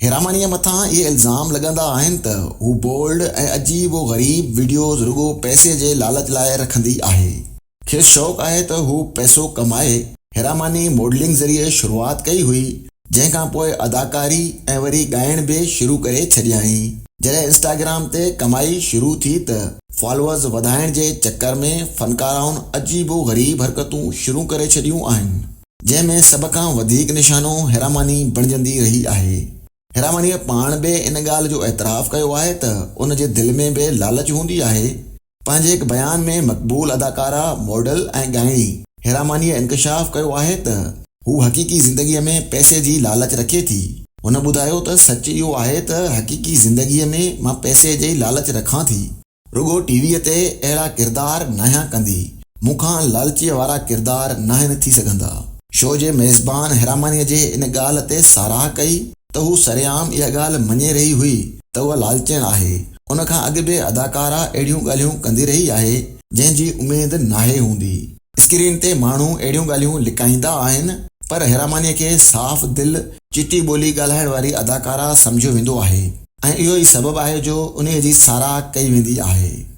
हेरामानीअ मथां इहे इल्ज़ाम लॻंदा आहिनि त हू बोल्ड ऐं अजीब व ग़रीब वीडियोज़ रुगो पैसे जे लालच लाइ रखंदी आहे। खेसि शौक़ु आहे त हू पैसो कमाए। हेरामानी मॉडलिंग ज़रिए शुरूआति कई हुई, जंहिंखां पोइ अदाकारी ऐं वरी ॻाइण बि शुरू करे छॾियईं। जॾहिं इंस्टाग्राम ते कमाई शुरू थी त फॉलोअर्स वधाइण जे चकर में फ़नकाराउनि अजीब व ग़रीब हरकतूं शुरू करे छॾियूं आहिनि, जंहिंमें सभ खां वधीक निशानो हेरामानी बणिजंदी रही आहे। हेरामानीअ पाण बि इन ॻाल्हि जो एतिराफ़ कयो आहे त उन जे दिलि में बि लालच हूंदी आहे। पंहिंजे हिकु बयान में मक़बूल अदाकारा, मॉडल ऐं ॻाइणी हेरामानीअ इंकशाफ़ कयो आहे त हू हक़ीक़ी ज़िंदगीअ में पैसे जी लालच रखे थी। हुन ॿुधायो त सच इहो आहे त हक़ीक़ी ज़िंदगीअ में मां पैसे जी लालच रखां थी। रुगो टीवीअ ते अहिड़ा किरदार नाहियां कंदी, मूंखां लालचीअ वारा किरदार नाहिनि थी सघंदा। शो जे मेज़बान हेरामानीअ जे इन ॻाल्हि ते साराह कई त हू सरेआम इहा ॻाल्हि मञे रही हुई त उहा लालचण आहे। उन खां अॻु बि अदाकारा अहिड़ियूं ॻाल्हियूं कंदी रही आहे जंहिंजी उमेद नाहे हूंदी। स्क्रीन ते माण्हू अहिड़ियूं ॻाल्हियूं लिकाईंदा आहिनि, पर हेरामानीअ खे साफ़ दिलि, चिटी ॿोली ॻाल्हाइण वारी अदाकारा सम्झियो वेंदो आहे ऐं इहो ई सबबु आहे जो उन्हीअ जी साराह कई वेंदी आहे।